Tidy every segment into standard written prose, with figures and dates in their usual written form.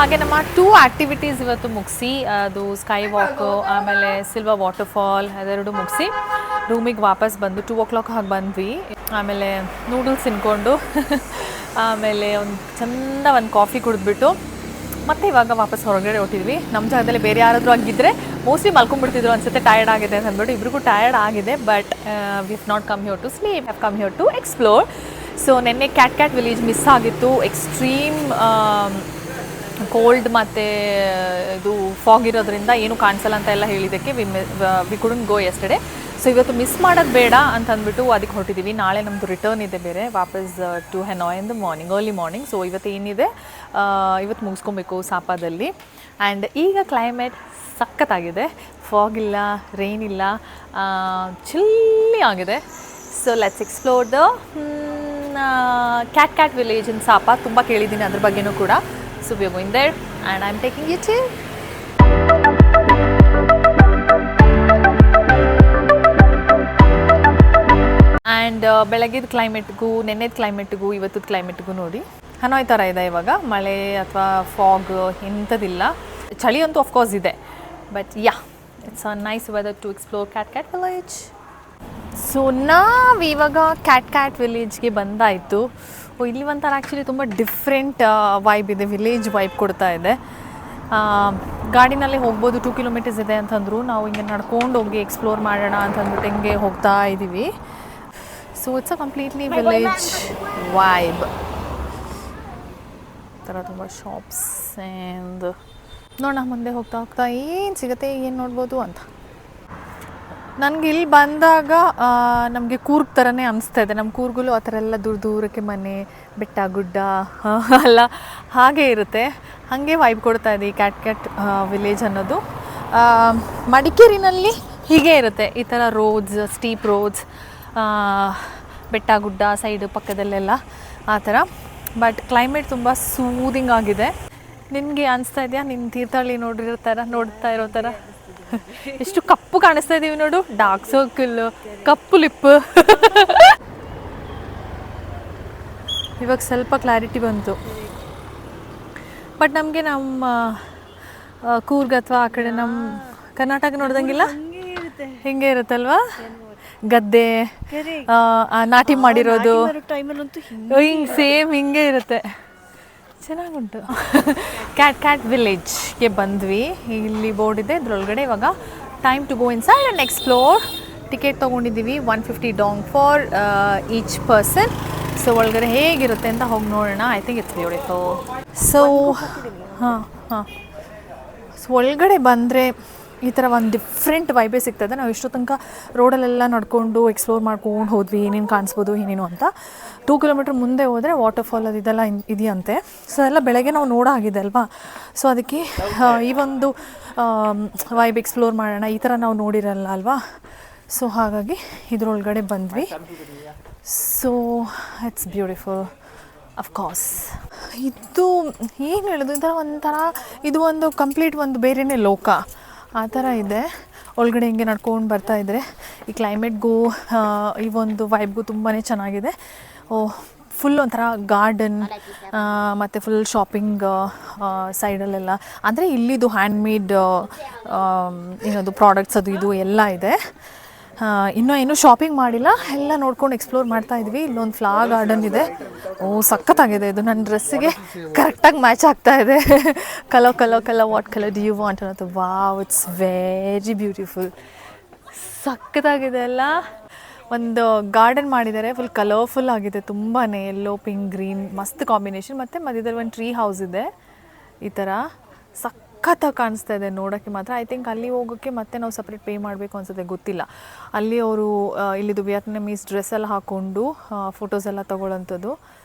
ಹಾಗೆ ನಮ್ಮ 2 ಆ್ಯಕ್ಟಿವಿಟೀಸ್ ಇವತ್ತು ಮುಗಿಸಿ, ಅದು ಸ್ಕೈ ವಾಕು ಆಮೇಲೆ ಸಿಲ್ವರ್ ವಾಟರ್ಫಾಲ್ ಅದೆರಡು ಮುಗಿಸಿ ರೂಮಿಗೆ ವಾಪಸ್ ಬಂದು 2 o'clock ಹಾಗೆ ಬಂದ್ವಿ. ಆಮೇಲೆ ನೂಡಲ್ಸ್ ತಿನ್ಕೊಂಡು ಆಮೇಲೆ ಒಂದು ಕಾಫಿ ಕುಡಿದ್ಬಿಟ್ಟು ಮತ್ತೆ ಇವಾಗ ವಾಪಸ್ ಹೊರಗಡೆ ಹೊಟ್ಟಿದ್ವಿ. ನಮ್ಮ ಜಾಗದಲ್ಲಿ ಬೇರೆ ಯಾರಾದರೂ ಆಗಿದ್ದರೆ ಮೋಸ್ಟ್ಲಿ ಮಲ್ಕೊಂಡ್ಬಿಡ್ತಿದ್ರು ಅನ್ಸುತ್ತೆ, ಟಯರ್ಡ್ ಆಗಿದೆ ಅಂತ ಅಂದ್ಬಿಟ್ಟು. ಇಬ್ರಿಗೂ ಟಯರ್ಡ್ ಆಗಿದೆ, but we have not come here to sleep, have come here to explore. So ನೆನ್ನೆ ಕ್ಯಾಟ್ ವಿಲೇಜ್ ಮಿಸ್ ಆಗಿತ್ತು. ಎಕ್ಸ್ಟ್ರೀಮ್ ಕೋಲ್ಡ್ ಮತ್ತು ಇದು ಫಾಗ್ ಇರೋದ್ರಿಂದ ಏನು ಕಾಣಿಸಲ್ಲ ಅಂತ ಎಲ್ಲ ಹೇಳಿದ್ದಕ್ಕೆ we couldn't go yesterday. So ಇವತ್ತು ಮಿಸ್ ಮಾಡೋದು ಬೇಡ ಅಂತ ಅಂದ್ಬಿಟ್ಟು ಅದಕ್ಕೆ ಹೊರಟಿದ್ದೀವಿ. ನಾಳೆ ನಮ್ಮದು ರಿಟರ್ನ್ ಇದೆ ಬೇರೆ, ವಾಪಸ್ to Hanoi in the morning, early morning. So ಇವತ್ತು ಏನಿದೆ ಇವತ್ತು ಮುಗಿಸ್ಕೊಬೇಕು ಸಾಪಾದಲ್ಲಿ. ಆ್ಯಂಡ್ ಈಗ ಕ್ಲೈಮೇಟ್ ಸಖತ್ತಾಗಿದೆ, ಫಾಗ್ ಇಲ್ಲ, ರೈನ್ ಇಲ್ಲ, ಚಿಲ್ಲಿ ಆಗಿದೆ. So let's explore the cat village in Sapa. ತುಂಬ ಕೇಳಿದ್ದೀನಿ ಅದ್ರ ಬಗ್ಗೆನೂ ಕೂಡ. So we are going there and I am taking you to. And ಬೆಳಗ್ಗೆದ ಕ್ಲೈಮೇಟ್ಗೂ ನೆನ್ನೆದ ಕ್ಲೈಮೇಟ್ಗೂ ಇವತ್ತದ ಕ್ಲೈಮೇಟ್ಗೂ ನೋಡಿ ಹನೋಯ್ ಥರ ಇದೆ. ಇವಾಗ ಮಳೆ ಅಥವಾ ಫಾಗ್ ಎಂಥದಿಲ್ಲ. ಚಳಿ ಅಂತೂ ಆಫ್ಕೋರ್ಸ್ ಇದೆ, but ya it's a nice weather to explore cat village. So ನಾವಿವಾಗ ಕ್ಯಾಟ್ ವಿಲೇಜ್ಗೆ ಬಂದಾಯಿತು. ಇಲ್ಲಿ ಒಂಥರ ಆ್ಯಕ್ಚುಲಿ ತುಂಬ ಡಿಫ್ರೆಂಟ್ ವೈಬ್ ಇದೆ, ವಿಲೇಜ್ ವೈಬ್ ಕೊಡ್ತಾ ಇದೆ. ಗಾಡಿನಲ್ಲಿ ಹೋಗ್ಬೋದು, 2 kilometers ಇದೆ ಅಂತಂದರು. ನಾವು ಹಿಂಗೆ ನಡ್ಕೊಂಡು ಹೋಗಿ ಎಕ್ಸ್ಪ್ಲೋರ್ ಮಾಡೋಣ ಅಂತಂದ್ಬಿಟ್ಟು ಹಿಂಗೆ ಹೋಗ್ತಾ ಇದ್ದೀವಿ. So it's a completely village vibe ಥರ ತುಂಬ ಶಾಪ್ಸ್ ಆ್ಯಂಡ್ ನೋಡೋಣ ಮುಂದೆ ಹೋಗ್ತಾ ಹೋಗ್ತಾ ಏನು ಸಿಗುತ್ತೆ, ಏನು ನೋಡ್ಬೋದು ಅಂತ. ನನಗೆ ಇಲ್ಲಿ ಬಂದಾಗ ನಮಗೆ ಕೂರ್ಗ್ ಥರನೇ ಅನಿಸ್ತಾ ಇದೆ. ನಮ್ಮ ಕೂರ್ಗಲ್ಲೂ ಆ ಥರ ಎಲ್ಲ ದೂರಕ್ಕೆ ಮನೆ, ಬೆಟ್ಟ ಗುಡ್ಡ ಎಲ್ಲ ಹಾಗೆ ಇರುತ್ತೆ. ಹಾಗೆ ವೈಬ್ ಕೊಡ್ತಾ ಇದೆ ಈ ಕ್ಯಾಟ್ ವಿಲೇಜ್ ಅನ್ನೋದು. ಮಡಿಕೇರಿನಲ್ಲಿ ಹೀಗೆ ಇರುತ್ತೆ, ಈ ಥರ ರೋಡ್ಸ್, ಸ್ಟೀಪ್ ರೋಡ್ಸ್, ಬೆಟ್ಟ ಗುಡ್ಡ ಸೈಡು ಪಕ್ಕದಲ್ಲೆಲ್ಲ ಆ ಥರ. ಬಟ್ ಕ್ಲೈಮೇಟ್ ತುಂಬ ಸೂದಿಂಗ್ ಆಗಿದೆ. ನಿನಗೆ ಅನಿಸ್ತಾ ಇದೆಯಾ ನಿನ್ನ ತೀರ್ಥಹಳ್ಳಿ ನೋಡ್ತಾ ಇರೋ ಥರ? ಎಷ್ಟು ಕಪ್ಪು ಕಾಣಿಸ್ತಾ ಇದ್ದೀವಿ ನೋಡು, ಡಾರ್ಕ್ ಸರ್ಕಲ್, ಕಪ್ಪು ಲಿಪ್ಪು. ಇವಾಗ ಸ್ವಲ್ಪ ಕ್ಲಾರಿಟಿ ಬಂತು. ಬಟ್ ನಮಗೆ ನಮ್ಮ ಕೂರ್ಗ್ ಅಥವಾ ಆ ಕಡೆ ನಮ್ಮ ಕರ್ನಾಟಕ ನೋಡ್ದಂಗಿಲ್ಲ, ಹಿಂಗೆ ಇರುತ್ತಲ್ವಾ ಗದ್ದೆ, ನಾಟಿ ಮಾಡಿರೋದು ಹಿಂಗೆ ಸೇಮ್ ಹಿಂಗೆ ಇರುತ್ತೆ. ಚೆನ್ನಾಗುಂಟು. ಕ್ಯಾಟ್ ವಿಲೇಜ್ಗೆ ಬಂದ್ವಿ. ಇಲ್ಲಿ ಬೋರ್ಡ್ ಇದೆ, ಇದ್ರೊಳಗಡೆ ಇವಾಗ time to go inside and explore. Ticket ತೊಗೊಂಡಿದ್ದೀವಿ, 150 dong for each person. So ಒಳಗಡೆ ಹೇಗಿರುತ್ತೆ ಅಂತ ಹೋಗಿ ನೋಡೋಣ. I think it's beautiful. So so ಒಳಗಡೆ ಬಂದರೆ ಈ ಥರ ಒಂದು ಡಿಫ್ರೆಂಟ್ ವೈಬೇ ಸಿಗ್ತದೆ. ನಾವು ಇಷ್ಟು ತನಕ ರೋಡಲ್ಲೆಲ್ಲ ನಡ್ಕೊಂಡು ಎಕ್ಸ್ಪ್ಲೋರ್ ಮಾಡ್ಕೊಂಡು ಹೋದ್ವಿ, ಏನೇನು ಕಾಣಿಸ್ಬೋದು ಏನೇನು ಅಂತ. 2 kilometer ಮುಂದೆ ಹೋದರೆ ವಾಟರ್ಫಾಲ್ ಇದೆಲ್ಲ ಇದೆಯಂತೆ. ಸೊ ಎಲ್ಲ ಬೆಳಗ್ಗೆ ನಾವು ನೋಡಾಗಿದೆ ಅಲ್ವಾ. ಸೊ ಅದಕ್ಕೆ ಈ ಒಂದು ವೈಬ್ ಎಕ್ಸ್ಪ್ಲೋರ್ ಮಾಡೋಣ, ಈ ಥರ ನಾವು ನೋಡಿರಲ್ಲ ಅಲ್ವಾ. ಸೊ ಹಾಗಾಗಿ ಇದ್ರೊಳಗಡೆ ಬಂದ್ವಿ. So it's beautiful of course. ಇದು ಏನು ಹೇಳೋದು, ಈ ಥರ ಒಂಥರ ಇದು ಒಂದು ಕಂಪ್ಲೀಟ್ ಒಂದು ಬೇರೆಯೇ ಲೋಕ ಆ ಥರ ಇದೆ. ಒಳಗಡೆ ಹಿಂಗೆ ನಡ್ಕೊಂಡು ಬರ್ತಾಯಿದ್ರೆ ಈ ಕ್ಲೈಮೇಟ್ಗೂ ಈ ಒಂದು ವೈಬ್ಗೂ ತುಂಬಾ ಚೆನ್ನಾಗಿದೆ. ಫುಲ್ ಒಂಥರ ಗಾರ್ಡನ್ ಮತ್ತು ಫುಲ್ ಶಾಪಿಂಗ್ ಸೈಡಲ್ಲೆಲ್ಲ. ಅಂದರೆ ಇಲ್ಲಿದು ಹ್ಯಾಂಡ್ಮೇಡ್ ಏನದು ಪ್ರಾಡಕ್ಟ್ಸ್ ಅದು ಇದು ಎಲ್ಲ ಇದೆ. ಇನ್ನೂ ಏನೂ ಶಾಪಿಂಗ್ ಮಾಡಿಲ್ಲ, ಎಲ್ಲ ನೋಡ್ಕೊಂಡು ಎಕ್ಸ್ಪ್ಲೋರ್ ಮಾಡ್ತಾ ಇದ್ವಿ. ಇಲ್ಲೊಂದು ಫ್ಲವರ್ ಗಾರ್ಡನ್ ಇದೆ. ಸಖತ್ತಾಗಿದೆ ಇದು, ನನ್ನ ಡ್ರೆಸ್ಸಿಗೆ ಕರೆಕ್ಟಾಗಿ ಮ್ಯಾಚ್ ಆಗ್ತಾ ಇದೆ. Colour what colour do you want ಅನ್ನೋದು. Wow, it's very beautiful. ಸಖತ್ತಾಗಿದೆ ಅಲ್ಲ. ಒಂದು ಗಾರ್ಡನ್ ಮಾಡಿದ್ದಾರೆ, ಫುಲ್ ಕಲರ್ಫುಲ್ ಆಗಿದೆ ತುಂಬಾ. ಯೆಲ್ಲೋ, ಪಿಂಕ್, ಗ್ರೀನ್ ಮಸ್ತ್ ಕಾಂಬಿನೇಷನ್. ಮತ್ತು ಮಧ್ಯದಲ್ಲಿ ಒಂದು ಟ್ರೀ ಹೌಸ್ ಇದೆ. ಈ ಥರ ಸಖತ್ತಾಗಿ ಕಾಣಿಸ್ತಾ ಇದೆ ನೋಡೋಕ್ಕೆ ಮಾತ್ರ. ಐ ಥಿಂಕ್ ಅಲ್ಲಿ ಹೋಗೋಕ್ಕೆ ಮತ್ತೆ ನಾವು ಸಪ್ರೇಟ್ ಪೇ ಮಾಡಬೇಕು ಅನ್ಸುತ್ತೆ, ಗೊತ್ತಿಲ್ಲ. ಅಲ್ಲಿ ಅವರು ಇಲ್ಲಿದು ವಿಯಟ್ನಮೀಸ್ ಡ್ರೆಸ್ ಎಲ್ಲ ಹಾಕ್ಕೊಂಡು ಫೋಟೋಸ್ ಎಲ್ಲ ತೊಗೊಳ್ಳೋಂಥದ್ದು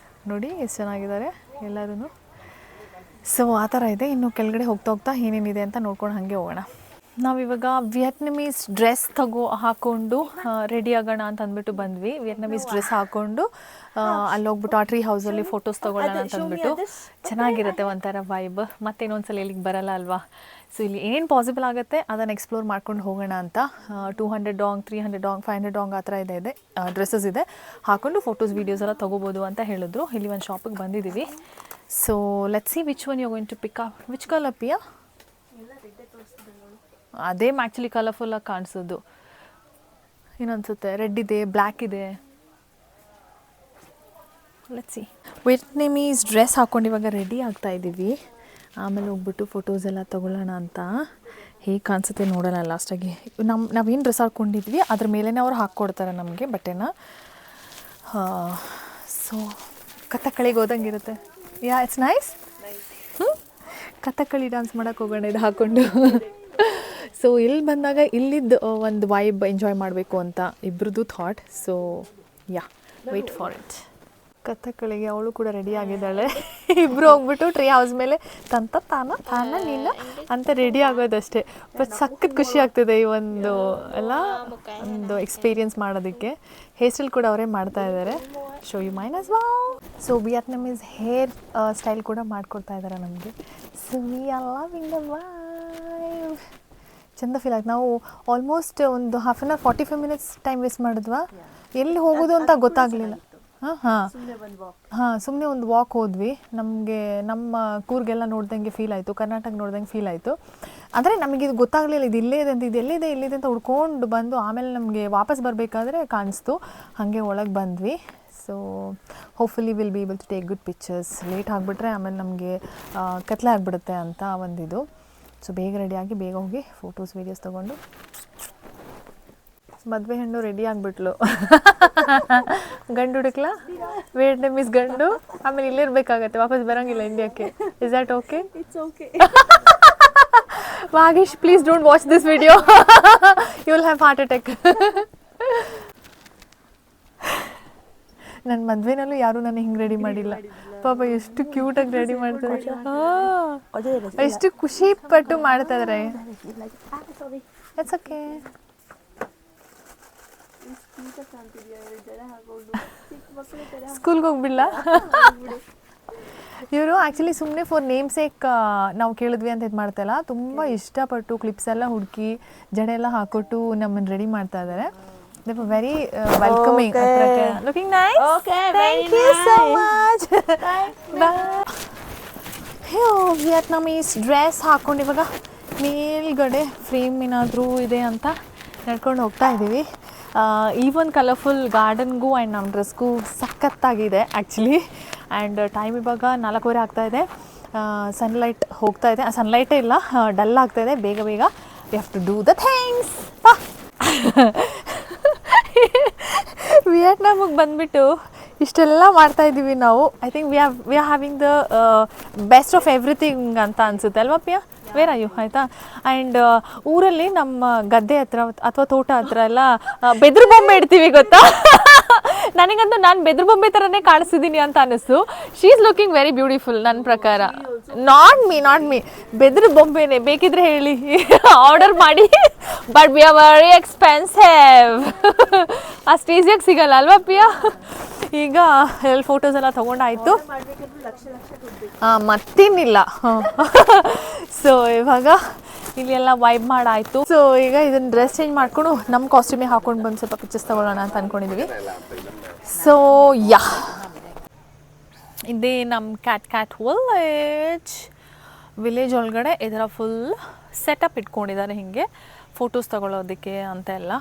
ನೋಡಿ, ಎಷ್ಟು ಚೆನ್ನಾಗಿದ್ದಾರೆ ಎಲ್ಲರೂ. ಸೊ ಆ ಥರ ಇದೆ. ಇನ್ನು ಕೆಳಗಡೆ ಹೋಗ್ತಾ ಏನೇನಿದೆ ಅಂತ ನೋಡ್ಕೊಂಡು ಹಾಗೆ ಹೋಗೋಣ. ನಾವಿವಾಗ ವಿಯಟ್ನಮೀಸ್ ಡ್ರೆಸ್ ಹಾಕ್ಕೊಂಡು ರೆಡಿ ಆಗೋಣ ಅಂತ ಅಂದ್ಬಿಟ್ಟು ಬಂದ್ವಿ. ವಿಯಟ್ನಮೀಸ್ ಡ್ರೆಸ್ ಹಾಕ್ಕೊಂಡು ಅಲ್ಲಿ ಹೋಗ್ಬಿಟ್ಟು ಆ ಟ್ರೀ ಹೌಸಲ್ಲಿ ಫೋಟೋಸ್ ತೊಗೊಳ್ಳೋಣ ಅಂತ ಅಂದ್ಬಿಟ್ಟು. ಚೆನ್ನಾಗಿರುತ್ತೆ ಒಂಥರ ವೈಬ್. ಮತ್ತೆ ಇನ್ನೊಂದ್ಸಲ ಇಲ್ಲಿಗೆ ಬರಲ್ಲ ಅಲ್ವಾ. ಸೊ ಇಲ್ಲಿ ಏನೇನು ಪಾಸಿಬಲ್ ಆಗುತ್ತೆ ಅದನ್ನು ಎಕ್ಸ್ಪ್ಲೋರ್ ಮಾಡ್ಕೊಂಡು ಹೋಗೋಣ ಅಂತ. 200 dong, 300 dong, 500 dong ಆ ಥರ ಇದೆ ಡ್ರೆಸ್ಸಸ್ ಇದೆ. ಹಾಕ್ಕೊಂಡು ಫೋಟೋಸ್ ವೀಡಿಯೋಸ್ ಎಲ್ಲ ತೊಗೋಬೋದು ಅಂತ ಹೇಳಿದ್ರು. ಇಲ್ಲಿ ಒಂದು ಶಾಪಿಗೆ ಬಂದಿದ್ದೀವಿ. So let's see which one you going to pick up. Which colour Piya? ಅದೇ ಆ್ಯಕ್ಚುಲಿ ಕಲರ್ಫುಲ್ಲಾಗಿ ಕಾಣಿಸೋದು. ಏನನ್ಸುತ್ತೆ? ರೆಡ್ ಇದೆ, ಬ್ಲ್ಯಾಕ್ ಇದೆ. Let's see. ವಿಯೆಟ್ನಾಮೀಸ್ ಡ್ರೆಸ್ ಹಾಕ್ಕೊಂಡು ಇವಾಗ ರೆಡಿ ಆಗ್ತಾ ಇದ್ದೀವಿ. ಆಮೇಲೆ ಹೋಗ್ಬಿಟ್ಟು ಫೋಟೋಸ್ ಎಲ್ಲ ತೊಗೊಳ್ಳೋಣ ಅಂತ. ಹೇಗೆ ಕಾಣಿಸುತ್ತೆ ನೋಡೋಣ ಲಾಸ್ಟಾಗಿ. ನಾವೇನು ಡ್ರೆಸ್ ಹಾಕ್ಕೊಂಡಿದ್ವಿ ಅದ್ರ ಮೇಲೇ ಅವ್ರು ಹಾಕ್ಕೊಡ್ತಾರೆ ನಮಗೆ ಬಟ್ಟೆನ. ಸೊ ಕಥಕ್ಕಳಿಗೆ ಹೋದಂಗೆ ಇರುತ್ತೆ. ಯಾ, ಇಟ್ಸ್ ನೈಸ್. ಕಥಕ್ಕಳಿ ಡ್ಯಾನ್ಸ್ ಮಾಡೋಕ್ಕೆ ಹೋಗೋಣ ಇದು ಹಾಕ್ಕೊಂಡು. ಸೊ ಇಲ್ಲಿ ಬಂದಾಗ ಇಲ್ಲಿದ್ದು ಒಂದು ವೈಬ್ ಎಂಜಾಯ್ ಮಾಡಬೇಕು ಅಂತ ಇಬ್ರದ್ದು thought. So yeah, wait for it. ಕಥಕ್ಕಳಿಗೆ ಅವಳು ಕೂಡ ರೆಡಿ ಆಗಿದ್ದಾಳೆ. ಇಬ್ಬರು ಹೋಗ್ಬಿಟ್ಟು ಟ್ರೀ ಹೌಸ್ ಮೇಲೆ ತಾನ ನೀನು ಅಂತ ರೆಡಿ ಆಗೋದಷ್ಟೇ. ಬಟ್ ಸಖತ್ ಖುಷಿ ಆಗ್ತಿದೆ ಈ ಒಂದು ಒಂದು ಎಕ್ಸ್ಪೀರಿಯನ್ಸ್ ಮಾಡೋದಕ್ಕೆ. ಹೇರ್ ಸ್ಟೈಲ್ ಕೂಡ ಅವರೇ ಮಾಡ್ತಾ ಇದ್ದಾರೆ. Show you mine as wow. So Vietnamese hair style ಕೂಡ ಮಾಡಿಕೊಡ್ತಾ ಇದ್ದಾರೆ ನಮಗೆ. So we are loving the vibe. ಚೆಂದ ಫೀಲ್ ಆಯ್ತು. ನಾವು ಆಲ್ಮೋಸ್ಟ್ ಒಂದು half an hour 45 minutes time waste ಮಾಡಿದ್ವಾ. ಎಲ್ಲಿ ಹೋಗೋದು ಅಂತ ಗೊತ್ತಾಗಲಿಲ್ಲ. ಸುಮ್ಮನೆ ಒಂದು ವಾಕ್ ಹೋದ್ವಿ. ನಮಗೆ ನಮ್ಮ ಕೂರ್ಗೆಲ್ಲ ನೋಡ್ದಂಗೆ ಫೀಲ್ ಆಯಿತು, ಕರ್ನಾಟಕ ನೋಡ್ದಂಗೆ ಫೀಲ್ ಆಯಿತು. ಅಂದರೆ ನಮಗಿದು ಗೊತ್ತಾಗಲಿಲ್ಲ, ಇದು ಇಲ್ಲೇ ಇದೆ ಅಂತ, ಇದು ಎಲ್ಲಿದೆ ಅಂತ ಹುಡ್ಕೊಂಡು ಬಂದು ಆಮೇಲೆ ನಮಗೆ ವಾಪಸ್ ಬರಬೇಕಾದ್ರೆ ಕಾಣಿಸ್ತು. ಹಾಗೆ ಒಳಗೆ ಬಂದ್ವಿ. So hopefully will be able to take good pictures. Late ಆಗಿಬಿಟ್ರೆ ಆಮೇಲೆ ನಮಗೆ ಕತ್ಲೆ ಆಗಿಬಿಡುತ್ತೆ ಅಂತ ಒಂದಿದು. ಸೊ ಬೇಗ ರೆಡಿಯಾಗಿ ಬೇಗ ಹೋಗಿ ಫೋಟೋಸ್ ವೀಡಿಯೋಸ್ ತೊಗೊಂಡು. ಮದುವೆ ಹೆಣ್ಣು ರೆಡಿ ಆಗಿಬಿಟ್ಲು. ಗಂಡು ಹುಡುಕ್ಲಾ? ವಿಯೆಟ್ನಾಮೀಸ್ ಗಂಡು. ಆಮೇಲೆ ಇಲ್ಲಿರ್ಬೇಕಾಗತ್ತೆ, ವಾಪಸ್ ಬರೋಂಗಿಲ್ಲ ಇಂಡಿಯಾಕ್ಕೆ. Is that okay? It's okay. Vagish, please don't watch this video. You will have heart attack. ನನ್ನ ಮದುವೆನಲ್ಲೂ ಯಾರೂ ನನಗೆ ಹಿಂಗೆ ರೆಡಿ ಮಾಡಿಲ್ಲ. ಪಾಪ ಎಷ್ಟು ಕ್ಯೂಟಾಗಿ ರೆಡಿ ಮಾಡ್ತಾರೆ. ಎಷ್ಟು ಖುಷಿ ಪಟ್ಟು ಮಾಡ್ತಾ ಇದ್ದಾರೆ. It's okay. ಸ್ಕೂಲ್ಗೆ ಹೋಗ್ಬಿಡ್ಲ? ಇವರು ಆ್ಯಕ್ಚುಲಿ ಸುಮ್ಮನೆ ಫಾರ್ ನೇಮ್ ಸೇಕ್ ನಾವು ಕೇಳಿದ್ವಿ ಅಂತ ಇದು ಮಾಡ್ತಾಯಿಲ್ಲ. ತುಂಬ ಇಷ್ಟಪಟ್ಟು ಕ್ಲಿಪ್ಸ್ ಎಲ್ಲ ಹುಡುಕಿ ಜಡೆ ಎಲ್ಲ ಹಾಕೊಟ್ಟು ನಮ್ಮನ್ನು ರೆಡಿ ಮಾಡ್ತಾ ಇದ್ದಾರೆ. They were very welcoming. Okay. Looking nice. Okay, thank you so much. Bye. Vietnamese dress ಹಾಕ್ಕೊಂಡು ಇವಾಗ ಮೇಲ್ಗಡೆ ಫ್ರೇಮ್ ಏನಾದರೂ ಇದೆ ಅಂತ ನಡ್ಕೊಂಡು ಹೋಗ್ತಾ ಇದ್ದೀವಿ. ಈ ಒಂದು ಕಲರ್ಫುಲ್ ಗಾರ್ಡನ್ಗೂ ಆ್ಯಂಡ್ ನಮ್ಮ ಡ್ರೆಸ್ಗೂ ಸಖತ್ತಾಗಿದೆ ಆ್ಯಕ್ಚುಲಿ. ಆ್ಯಂಡ್ ಟೈಮ್ ಇವಾಗ 4:15 ಆಗ್ತಾಯಿದೆ. ಸನ್ಲೈಟ್ ಹೋಗ್ತಾ ಇದೆ. ಸನ್ಲೈಟೇ ಇಲ್ಲ, ಡಲ್ ಆಗ್ತಾಯಿದೆ. ಬೇಗ we have to do the things. ವಿಯೆಟ್ನಾಮಿಗೆ ಬಂದುಬಿಟ್ಟು ಇಷ್ಟೆಲ್ಲ ಮಾಡ್ತಾಯಿದ್ದೀವಿ ನಾವು. I think we are having the best of everything ಅಂತ ಅನಿಸುತ್ತೆ ಅಲ್ವಾ ಪಿಯಾ? Where are you? ಆಯಿತಾ. ಆ್ಯಂಡ್ ಊರಲ್ಲಿ ನಮ್ಮ ಗದ್ದೆ ಹತ್ರ ಅಥವಾ ತೋಟ ಹತ್ರ ಎಲ್ಲ ಬೆದ್ರು ಬೊಂಬೆ ಇಡ್ತೀವಿ ಗೊತ್ತಾ? ನನಗಂತೂ ನಾನು ಬೆದ್ರು ಬೊಂಬೆ ಥರನೇ ಕಾಣಿಸ್ತಿದ್ದೀನಿ ಅಂತ ಅನ್ನಿಸ್ತು. She is looking very beautiful ನನ್ನ ಪ್ರಕಾರ. ನಾಟ್ ಮೀ ಬೆದ್ರು ಬೊಂಬೆನೇ. ಬೇಕಿದ್ರೆ ಹೇಳಿ, ಆರ್ಡರ್ ಮಾಡಿ. But we are very expensive. ಅಷ್ಟು ಈಸಿಯಾಗಿ ಸಿಗಲ್ಲ ಅಲ್ವಾ ಪಿಯಾ? ಈಗ ಎಲ್ಲ ಫೋಟೋಸ್ ಎಲ್ಲ ತೊಗೊಂಡಾಯಿತು. ಮತ್ತೇನಿಲ್ಲ. ಸೊ ಇವಾಗ ಇಲ್ಲಿ ಎಲ್ಲ ವೈಬ್ ಮಾಡಾಯಿತು. ಸೊ ಈಗ ಇದನ್ನು ಡ್ರೆಸ್ ಚೇಂಜ್ ಮಾಡಿಕೊಂಡು ನಮ್ಮ ಕಾಸ್ಟ್ಯೂಮೇ ಹಾಕೊಂಡು ಬಂದು ಸ್ವಲ್ಪ ಪಿಕ್ಚರ್ಸ್ ತೊಗೊಳ್ಳೋಣ ಅಂತ ಅಂದ್ಕೊಂಡಿದ್ದೀವಿ. ಸೊ ಯಾ, ಇದೇ ನಮ್ಮ ಕ್ಯಾಟ್ ವಿಲೇಜ್ ಒಳಗಡೆ ಇದರ ಫುಲ್ ಸೆಟಪ್ ಇಟ್ಕೊಂಡಿದ್ದಾರೆ ಹೀಗೆ ಫೋಟೋಸ್ ತೊಗೊಳ್ಳೋದಕ್ಕೆ ಅಂತ ಎಲ್ಲ.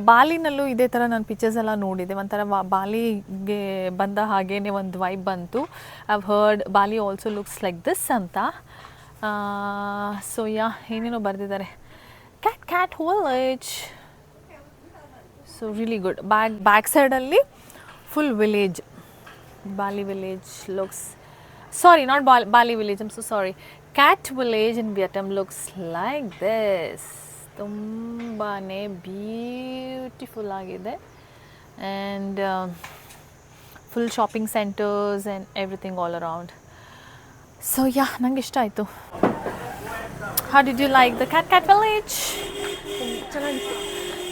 ಬಾಲಿನಲ್ಲೂ ಇದೇ ಥರ ನಾನು ಪಿಕ್ಚರ್ಸ್ ಎಲ್ಲ ನೋಡಿದೆ. ಒಂಥರ ಬಾಲಿಗೆ ಬಂದ ಹಾಗೇ ಒಂದು ವೈಬ್ ಬಂತು. I have heard Bali also looks like this ಅಂತ. ಸೊ ಯಾ, ಏನೇನೋ ಬರೆದಿದ್ದಾರೆ. Cat village. So really good. Back ಸೈಡಲ್ಲಿ full village. Bali village looks, sorry not Bali village, I'm so sorry. Cat village in Vietnam looks like this. ತುಂಬಾ beautiful ಆಗಿದೆ. And full shopping centres and everything all around. So yeah, ನಂಗೆ ಇಷ್ಟ ಆಯಿತು. How did you like the cat village?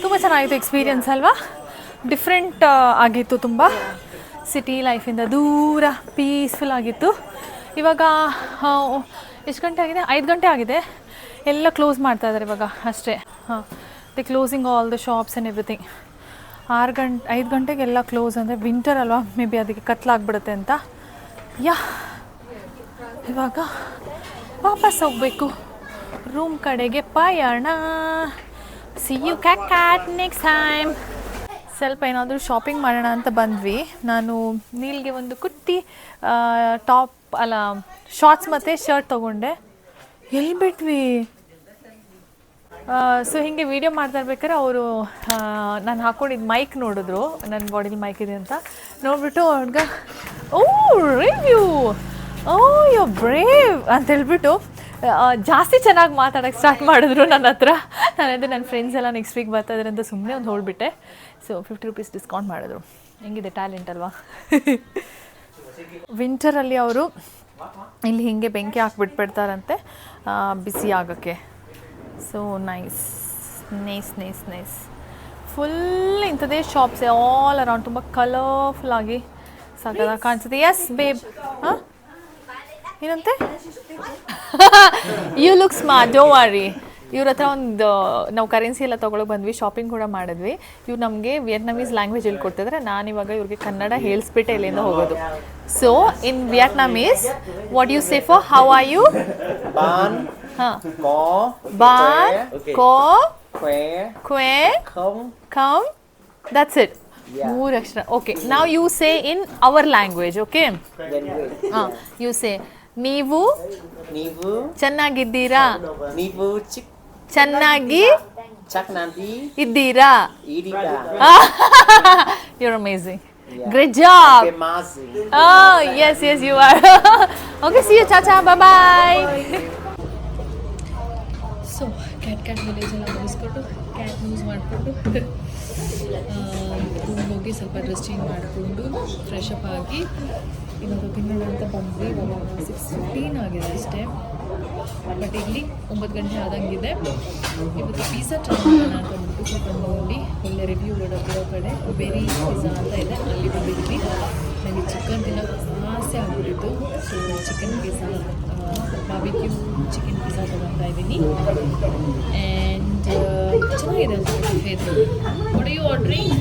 ತುಂಬ ಚೆನ್ನಾಗಿತ್ತು experience ಅಲ್ವಾ? Different ಆಗಿತ್ತು ತುಂಬ. ಸಿಟಿ ಲೈಫಿಂದ ದೂರ ಪೀಸ್ಫುಲ್ ಆಗಿತ್ತು. ಇವಾಗ ಎಷ್ಟು ಗಂಟೆ ಆಗಿದೆ? 5 ಗಂಟೆ ಆಗಿದೆ. ಎಲ್ಲ ಕ್ಲೋಸ್ ಮಾಡ್ತಾ ಇದ್ದಾರೆ ಇವಾಗ ಅಷ್ಟೇ. The closing all the shops and everything. 5 ಗಂಟೆಗೆಲ್ಲ ಕ್ಲೋಸ್. ಅಂದರೆ ವಿಂಟರ್ ಅಲ್ವಾ, ಮೇ ಬಿ ಅದಕ್ಕೆ ಕತ್ಲಾಗ್ಬಿಡುತ್ತೆ ಅಂತ. ಯಾ, ಇವಾಗ ವಾಪಸ್ ಹೋಗಬೇಕು ರೂಮ್ ಕಡೆಗೆ ಪಯಣ. See you cat next time. ಸ್ವಲ್ಪ ಏನಾದರೂ ಶಾಪಿಂಗ್ ಮಾಡೋಣ ಅಂತ ಬಂದ್ವಿ. ನಾನು ನೀಲ್ಗೆ ಒಂದು ಕುರ್ತಿ, ಟಾಪ್ ಅಲ್ಲ ಶಾರ್ಟ್ಸ್ ಮತ್ತು ಶರ್ಟ್ ತೊಗೊಂಡೆ. ಎಲ್ಲಿ ಬಿಟ್ವಿ? ಸೊ ಹೀಗೆ ವೀಡಿಯೋ ಮಾಡ್ತಾ ಇರ್ಬೇಕಾದ್ರೆ ಅವರು ನಾನು ಹಾಕ್ಕೊಂಡಿದ್ದು ಮೈಕ್ ನೋಡಿದ್ರು, ನನ್ನ ಬಾಡಿಲಿ ಮೈಕ್ ಇದೆ ಅಂತ ನೋಡಿಬಿಟ್ಟು ಅವ್ರಿಗೆ ಓ ರಿವ್ಯೂ, ಓ ಯು ಬ್ರೇವ್ ಅಂತ ಹೇಳ್ಬಿಟ್ಟು ಜಾಸ್ತಿ ಚೆನ್ನಾಗಿ ಮಾತಾಡೋಕ್ಕೆ ಸ್ಟಾರ್ಟ್ ಮಾಡಿದ್ರು ನನ್ನ ಹತ್ರ. ನಾನದು ನನ್ನ ಫ್ರೆಂಡ್ಸ್ ಎಲ್ಲ ನೆಕ್ಸ್ಟ್ ವೀಕ್ ಬರ್ತಾಯಿದ್ರೆ ಅಂತ ಸುಮ್ಮನೆ ಒಂದು ಹೊರಡ್ಬಿಟ್ಟೆ. ಸೊ 50 ರೂಪೀಸ್ ಡಿಸ್ಕೌಂಟ್ ಮಾಡಿದ್ರು. ಹೆಂಗಿದೆ ಟ್ಯಾಲೆಂಟ್ ಅಲ್ವಾ? ವಿಂಟರಲ್ಲಿ ಅವರು ಇಲ್ಲಿ ಹೀಗೆ ಬೆಂಕಿ ಹಾಕ್ಬಿಟ್ಬಿಡ್ತಾರಂತೆ ಬಿಸಿ ಆಗೋಕ್ಕೆ. So nice nice nice nice. Full ಇಂಥದ್ದೇ ಶಾಪ್ಸ್ ಆಲ್ ಅರೌಂಡ್, ತುಂಬ ಕಲರ್ಫುಲ್ ಆಗಿ ಸಾಕಾಗಿ ಕಾಣಿಸುತ್ತೆ. ಎಸ್ ಬೇಬ್, ಹಾಂ ಏನಂತೆ? You look smart, don't worry. ಇವ್ರ ಹತ್ರ ಒಂದು ನಾವು ಕರೆನ್ಸಿ ಎಲ್ಲ ತೊಗೊಳಕ್ಕೆ ಬಂದ್ವಿ, ಶಾಪಿಂಗ್ ಕೂಡ ಮಾಡಿದ್ವಿ. ಇವ್ರು ನಮಗೆ ವಿಯೆಟ್ನಾಮೀಸ್ ಲ್ಯಾಂಗ್ವೇಜ್ ಹೇಳ್ಕೊಡ್ತಿದ್ರೆ ನಾನಿವಾಗ ಇವ್ರಿಗೆ ಕನ್ನಡ ಹೇಳಿಸ್ಬಿಟ್ಟೆ ಇಲ್ಲಿಂದ ಹೋಗೋದು. So in Vietnamese what you say for how are you? Ban, ಹಾಂ, có, ಬಾನ್, okay. ಕೋ, khỏe, ಕ್ವೆ, không, ಕಮ್, ದಟ್ಸ್ ಇಟ್. Yeah. 3 ಅಕ್ಷರ. ಓಕೆ, ನಾವು you say in our language. Okay, then wait. ಹಾಂ, ಯು ಸೇ ನೀವು Nivu, ಚೆನ್ನಾಗಿದ್ದೀರಾ, nivu ಚೆನ್ನಾಗಿ chắc nanti, ಇದ್ದೀರಾ. idida. You're amazing. Yeah. Great job. Amazing. Oh, yes, you are. Okay, see you. Cha-cha. Bye-bye. So cat village ಎಲ್ಲ ಮುಗಿಸ್ಕೊಂಡು cat news ಮಾಡಿಕೊಂಡು room ಹೋಗಿ ಸ್ವಲ್ಪ ಡ್ರೆಸ್ ಚೇಂಜ್ ಮಾಡಿಕೊಂಡು ಫ್ರೆಶ್ ಅಪ್ ಆಗಿ ಇವಾಗ ತಿನ್ನೋಣ ಅಂತ ಬಂದ್ವಿ. ಇವಾಗ 6:15 ಆಗಿದೆ ಅಷ್ಟೇ, ಬಟ್ ಇಲ್ಲಿ 9 ಗಂಟೆ ಆದಂಗಿದೆ. ಇವತ್ತು ಪಿಜ್ಜಾ ಟ್ರೈ ಮಾಡೋಣ ಅಂತ ಅಂದ್ಬಿಟ್ಟು ಸ್ವಲ್ಪ ನೋಡಿ ಒಳ್ಳೆ ರಿವ್ಯೂ ಇರೋ ಕಡೆ ಬೆರಿ ಪಿಜ್ಜಾ ಅಂತ ಇದೆ, ಅಲ್ಲಿ ಬಂದಿದ್ವಿ. ನನಗೆ ಚಿಕನ್ ತಿನ್ನೋಕ್ಕೆ ಆಸೆ ಆಗ್ಬಿಟ್ಟಿತ್ತು. So chicken pizza, barbecue chicken pizza ತೊಗೊತಾ ಇದ್ದೀನಿ. ಆ್ಯಂಡ್ ಚೆನ್ನಾಗಿದೆ ಅಂತ favourite. What are you ordering?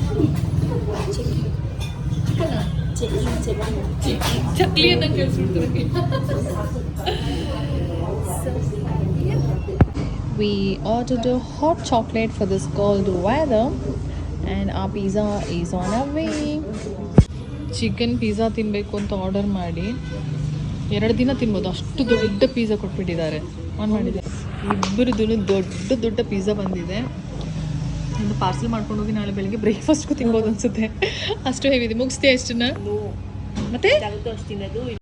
ಚಿಕನಾ? ಚಕ್ಲಿ ಅಂತ ಕೇಳಿಸ್ಬಿಡ್ತಾರೆ. We ordered a hot chocolate for this cold weather and our pizza is on our way. Chicken pizza ತಿನ್ನಬೇಕು ಅಂತ ಆರ್ಡರ್ ಮಾಡಿ 2 ದಿನ ತಿನ್ಬೋದು, ಅಷ್ಟು ದೊಡ್ಡ ಪಿಜ್ಜಾ ಕೊಟ್ಬಿಟ್ಟಿದ್ದಾರೆ. ಆನ್ ಮಾಡಿದೆ, ಇಬ್ಬರದ್ದು ದೊಡ್ಡ ಪಿಜ್ಜಾ ಬಂದಿದೆ. ಒಂದು ಪಾರ್ಸಲ್ ಮಾಡ್ಕೊಂಡು ಹೋಗಿ ನಾಳೆ ಬೆಳಿಗ್ಗೆ ಬ್ರೇಕ್ಫಾಸ್ಟ್ಗೂ ತಿನ್ಬೋದು ಅನಿಸುತ್ತೆ, ಅಷ್ಟು ಹೆವಿ ಇದೆ. ಮುಗಿಸ್ತೀಯ ಅಷ್ಟನ್ನ? ಮತ್ತೆ